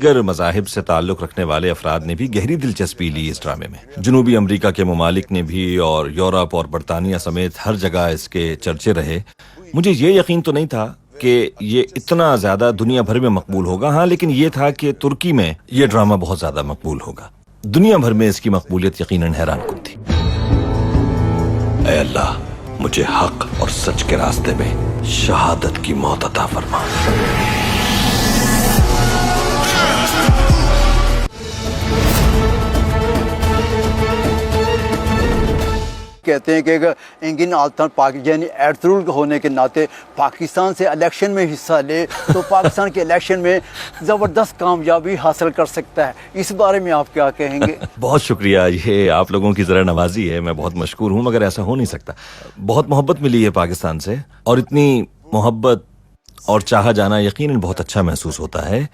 دیگر مذاہب سے تعلق رکھنے والے افراد نے بھی گہری دلچسپی لی اس ڈرامے میں۔ جنوبی امریکہ کے ممالک نے بھی اور یورپ اور برطانیہ سمیت ہر جگہ اس کے چرچے رہے۔ مجھے یہ یقین تو نہیں تھا کہ یہ اتنا زیادہ دنیا بھر میں مقبول ہوگا، ہاں، لیکن یہ تھا کہ ترکی میں یہ ڈرامہ بہت زیادہ مقبول ہوگا۔ دنیا بھر میں اس کی مقبولیت یقیناً حیران کن تھی۔ اے اللہ، مجھے حق اور سچ کے راستے میں شہادت کی موت عطا فرما۔ کہتے ہیں کہ انگن آلتان یعنی ایرترول ہونے کے ناطے پاکستان سے الیکشن میں حصہ لے تو پاکستان کے الیکشن میں زبردست کامیابی حاصل کر سکتا ہے۔ اس بارے میں آپ کیا کہیں گے؟ بہت شکریہ، یہ آپ لوگوں کی ذرا نوازی ہے، میں بہت مشکور ہوں، مگر ایسا ہو نہیں سکتا۔ بہت محبت ملی ہے پاکستان سے، اور اتنی محبت اور چاہا جانا یقیناً بہت اچھا محسوس ہوتا ہے۔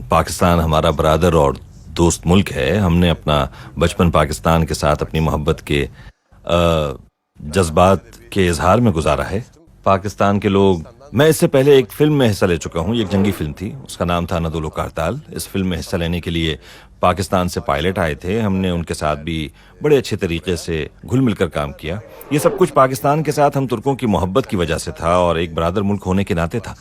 پاکستان ہمارا برادر اور دوست ملک ہے۔ ہم نے اپنا بچپن پاکستان کے ساتھ اپنی محبت کے جذبات کے اظہار میں گزارا ہے۔ پاکستان کے لوگ، میں اس سے پہلے ایک فلم میں حصہ لے چکا ہوں، یہ ایک جنگی فلم تھی، اس کا نام تھا ندول و کارتال۔ اس فلم میں حصہ لینے کے لیے پاکستان سے پائلٹ آئے تھے، ہم نے ان کے ساتھ بھی بڑے اچھے طریقے سے گھل مل کر کام کیا۔ یہ سب کچھ پاکستان کے ساتھ ہم ترکوں کی محبت کی وجہ سے تھا اور ایک برادر ملک ہونے کے ناطے تھا۔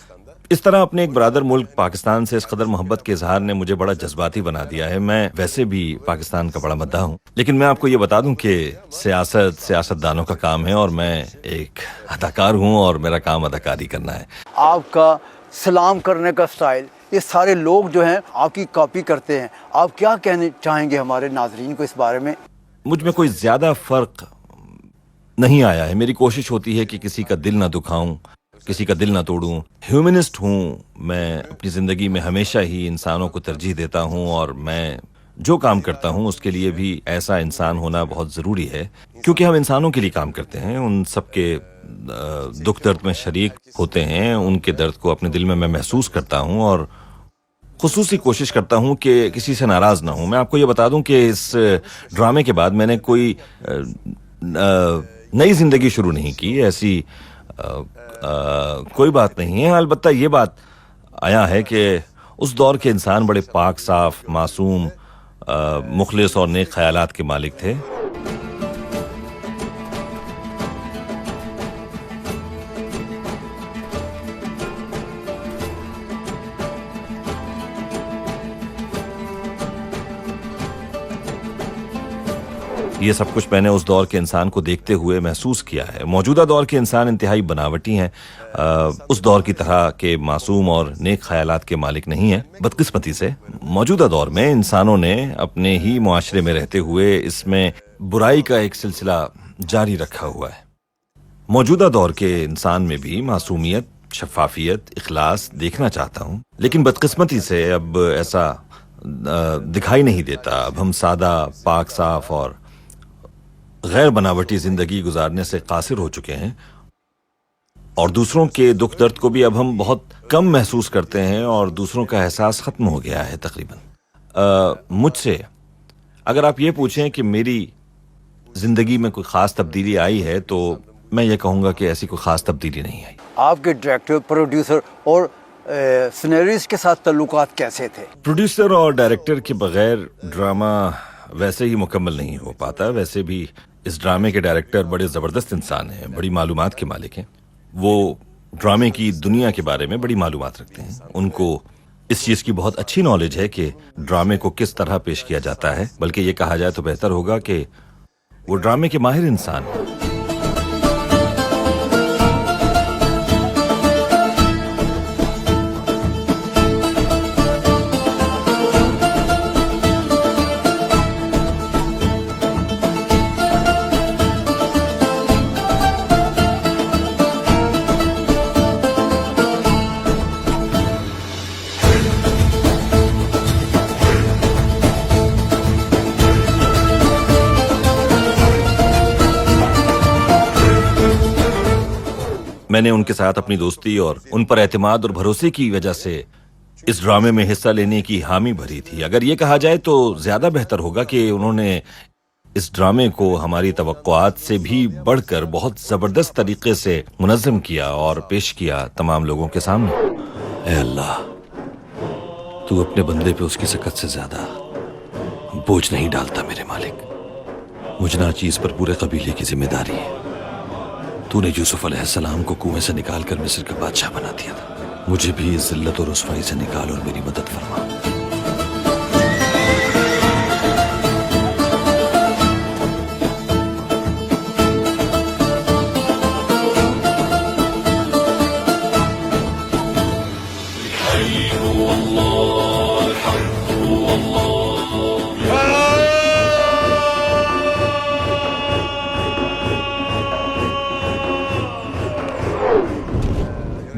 اس طرح اپنے ایک برادر ملک پاکستان سے اس قدر محبت کے اظہار نے مجھے بڑا جذباتی بنا دیا ہے۔ میں ویسے بھی پاکستان کا بڑا مداح ہوں، لیکن میں آپ کو یہ بتا دوں کہ سیاست دانوں کا کام ہے، اور میں ایک اداکار ہوں اور میرا کام اداکاری کرنا ہے۔ آپ کا سلام کرنے کا سٹائل، یہ سارے لوگ جو ہیں آپ کی کاپی کرتے ہیں، آپ کیا کہنے چاہیں گے ہمارے ناظرین کو اس بارے میں؟ مجھ میں کوئی زیادہ فرق نہیں آیا ہے۔ میری کوشش ہوتی ہے کہ کسی کا دل نہ دکھاؤں، کسی کا دل نہ توڑوں۔ ہیومنسٹ ہوں میں، اپنی زندگی میں ہمیشہ ہی انسانوں کو ترجیح دیتا ہوں، اور میں جو کام کرتا ہوں اس کے لیے بھی ایسا انسان ہونا بہت ضروری ہے، کیونکہ ہم انسانوں کے لیے کام کرتے ہیں، ان سب کے دکھ درد میں شریک ہوتے ہیں، ان کے درد کو اپنے دل میں محسوس کرتا ہوں، اور خصوصی کوشش کرتا ہوں کہ کسی سے ناراض نہ ہوں۔ میں آپ کو یہ بتا دوں کہ اس ڈرامے کے بعد میں نے کوئی نئی زندگی شروع نہیں کی، ایسی کوئی بات نہیں ہے۔ البتہ یہ بات آیا ہے کہ اس دور کے انسان بڑے پاک صاف، معصوم، مخلص اور نیک خیالات کے مالک تھے۔ یہ سب کچھ میں نے اس دور کے انسان کو دیکھتے ہوئے محسوس کیا ہے۔ موجودہ دور کے انسان انتہائی بناوٹی ہیں، اس دور کی طرح کے معصوم اور نیک خیالات کے مالک نہیں ہیں۔ بدقسمتی سے موجودہ دور میں انسانوں نے اپنے ہی معاشرے میں رہتے ہوئے اس میں برائی کا ایک سلسلہ جاری رکھا ہوا ہے۔ موجودہ دور کے انسان میں بھی معصومیت، شفافیت، اخلاص دیکھنا چاہتا ہوں، لیکن بدقسمتی سے اب ایسا دکھائی نہیں دیتا۔ اب ہم سادہ، پاک صاف اور غیر بناوٹی زندگی گزارنے سے قاصر ہو چکے ہیں، اور دوسروں کے دکھ درد کو بھی اب ہم بہت کم محسوس کرتے ہیں، اور دوسروں کا احساس ختم ہو گیا ہے تقریباً۔ مجھ سے اگر آپ یہ پوچھیں کہ میری زندگی میں کوئی خاص تبدیلی آئی ہے، تو میں یہ کہوں گا کہ ایسی کوئی خاص تبدیلی نہیں آئی۔ آپ کے ڈائریکٹر، پروڈیوسر اور سینریسٹ کے ساتھ تعلقات کیسے تھے؟ پروڈیوسر اور ڈائریکٹر کے بغیر ڈرامہ ویسے ہی مکمل نہیں ہو پاتا۔ ویسے بھی اس ڈرامے کے ڈائریکٹر بڑے زبردست انسان ہیں، بڑی معلومات کے مالک ہیں۔ وہ ڈرامے کی دنیا کے بارے میں بڑی معلومات رکھتے ہیں، ان کو اس چیز کی بہت اچھی نالج ہے کہ ڈرامے کو کس طرح پیش کیا جاتا ہے، بلکہ یہ کہا جائے تو بہتر ہوگا کہ وہ ڈرامے کے ماہر انسان ہیں۔ میں نے ان کے ساتھ اپنی دوستی اور ان پر اعتماد اور بھروسے کی وجہ سے اس ڈرامے میں حصہ لینے کی حامی بھری تھی۔ اگر یہ کہا جائے تو زیادہ بہتر ہوگا کہ انہوں نے اس ڈرامے کو ہماری توقعات سے بھی بڑھ کر بہت زبردست طریقے سے منظم کیا اور پیش کیا تمام لوگوں کے سامنے۔ اے اللہ، تو اپنے بندے پہ اس کی سکت سے زیادہ بوجھ نہیں ڈالتا میرے مالک. مجھ ناچیز پر پورے قبیلے کی ذمہ داری ہے. تو نے یوسف علیہ السلام کو کنویں سے نکال کر مصر کا بادشاہ بنا دیا تھا. مجھے بھی اس ذلت اور رسوائی سے نکال اور میری مدد فرما.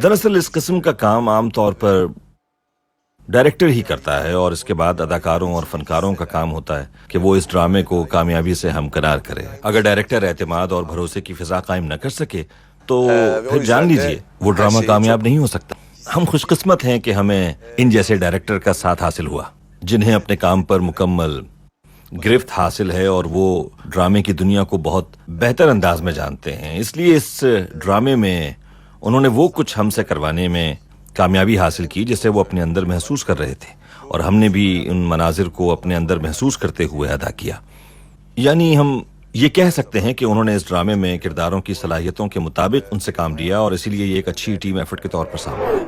دراصل اس قسم کا کام عام طور پر ڈائریکٹر ہی کرتا ہے اور اس کے بعد اداکاروں اور فنکاروں کا کام ہوتا ہے کہ وہ اس ڈرامے کو کامیابی سے ہمکنار کرے. اگر ڈائریکٹر اعتماد اور بھروسے کی فضا قائم نہ کر سکے تو پھر جان لیجئے وہ ڈرامہ کامیاب نہیں ہو سکتا. ہم خوش قسمت ہیں کہ ہمیں ان جیسے ڈائریکٹر کا ساتھ حاصل ہوا جنہیں اپنے کام پر مکمل گرفت حاصل ہے اور وہ ڈرامے کی دنیا کو بہت بہتر انداز میں جانتے ہیں. اس لیے اس ڈرامے میں انہوں نے وہ کچھ ہم سے کروانے میں کامیابی حاصل کی جسے وہ اپنے اندر محسوس کر رہے تھے اور ہم نے بھی ان مناظر کو اپنے اندر محسوس کرتے ہوئے ادا کیا. یعنی ہم یہ کہہ سکتے ہیں کہ انہوں نے اس ڈرامے میں کرداروں کی صلاحیتوں کے مطابق ان سے کام لیا اور اسی لیے یہ ایک اچھی ٹیم ایفرٹ کے طور پر سامنے آیا.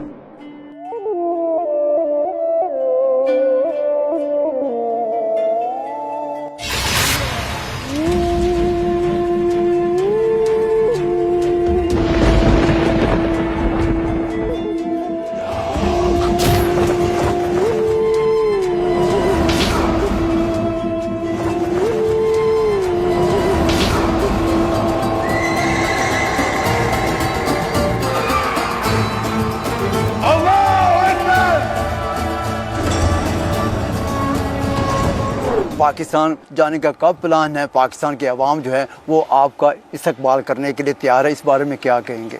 پاکستان جانے کا کب پلان ہے؟ پاکستان کے عوام جو ہے وہ آپ کا استقبال کرنے کے لیے تیار ہے، اس بارے میں کیا کہیں گے؟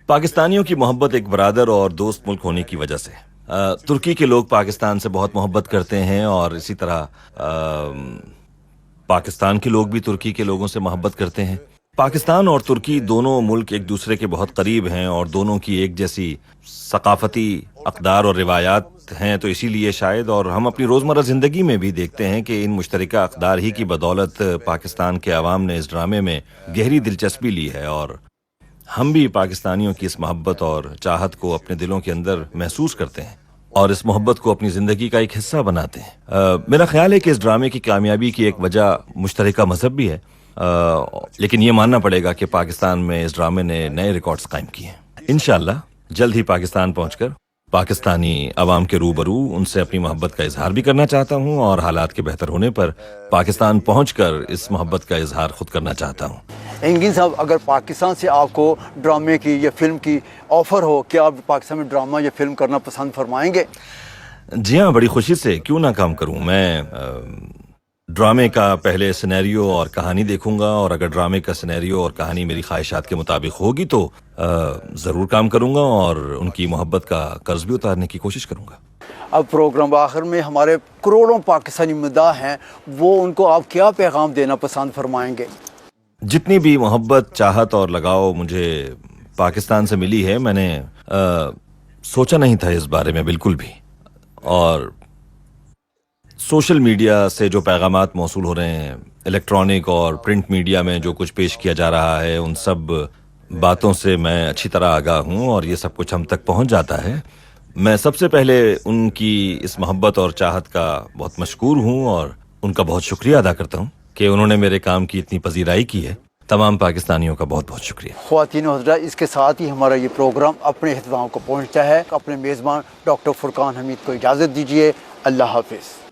پاکستانیوں کی محبت ایک برادر اور دوست ملک ہونے کی وجہ سے ترکی کے لوگ پاکستان سے بہت محبت کرتے ہیں اور اسی طرح پاکستان کے لوگ بھی ترکی کے لوگوں سے محبت کرتے ہیں. پاکستان اور ترکی دونوں ملک ایک دوسرے کے بہت قریب ہیں اور دونوں کی ایک جیسی ثقافتی اقدار اور روایات ہیں، تو اسی لیے شاید اور ہم اپنی روزمرہ زندگی میں بھی دیکھتے ہیں کہ ان مشترکہ اقدار ہی کی بدولت پاکستان کے عوام نے اس ڈرامے میں گہری دلچسپی لی ہے اور ہم بھی پاکستانیوں کی اس محبت اور چاہت کو اپنے دلوں کے اندر محسوس کرتے ہیں اور اس محبت کو اپنی زندگی کا ایک حصہ بناتے ہیں. میرا خیال ہے کہ اس ڈرامے کی کامیابی کی ایک وجہ مشترکہ مذہب بھی ہے، لیکن یہ ماننا پڑے گا کہ پاکستان میں اس ڈرامے نے نئے ریکارڈز قائم کیے ہیں. انشاءاللہ جلد ہی پاکستان پہنچ کر پاکستانی عوام کے روبرو ان سے اپنی محبت کا اظہار بھی کرنا چاہتا ہوں اور حالات کے بہتر ہونے پر پاکستان پہنچ کر اس محبت کا اظہار خود کرنا چاہتا ہوں. انگن صاحب، اگر پاکستان سے آپ کو ڈرامے کی یا فلم کی آفر ہو، کیا آپ پاکستان میں ڈرامہ یا فلم کرنا پسند فرمائیں گے؟ جی ہاں، بڑی خوشی سے، کیوں نہ کام کروں. میں ڈرامے کا پہلے سینیریو اور کہانی دیکھوں گا اور اگر ڈرامے کا سینیریو اور کہانی میری خواہشات کے مطابق ہوگی تو ضرور کام کروں گا اور ان کی محبت کا قرض بھی اتارنے کی کوشش کروں گا. اب پروگرام آخر میں ہمارے کروڑوں پاکستانی مداح ہیں، وہ ان کو آپ کیا پیغام دینا پسند فرمائیں گے؟ جتنی بھی محبت، چاہت اور لگاؤ مجھے پاکستان سے ملی ہے، میں نے سوچا نہیں تھا اس بارے میں بالکل بھی، اور سوشل میڈیا سے جو پیغامات موصول ہو رہے ہیں، الیکٹرانک اور پرنٹ میڈیا میں جو کچھ پیش کیا جا رہا ہے، ان سب باتوں سے میں اچھی طرح آگاہ ہوں اور یہ سب کچھ ہم تک پہنچ جاتا ہے. میں سب سے پہلے ان کی اس محبت اور چاہت کا بہت مشکور ہوں اور ان کا بہت شکریہ ادا کرتا ہوں کہ انہوں نے میرے کام کی اتنی پذیرائی کی ہے. تمام پاکستانیوں کا بہت بہت شکریہ. خواتین و حضرات، اس کے ساتھ ہی ہمارا یہ پروگرام اپنے اختتام کو پہنچتا ہے. اپنے میزبان ڈاکٹر فرقان حمید کو اجازت دیجیے. اللہ حافظ.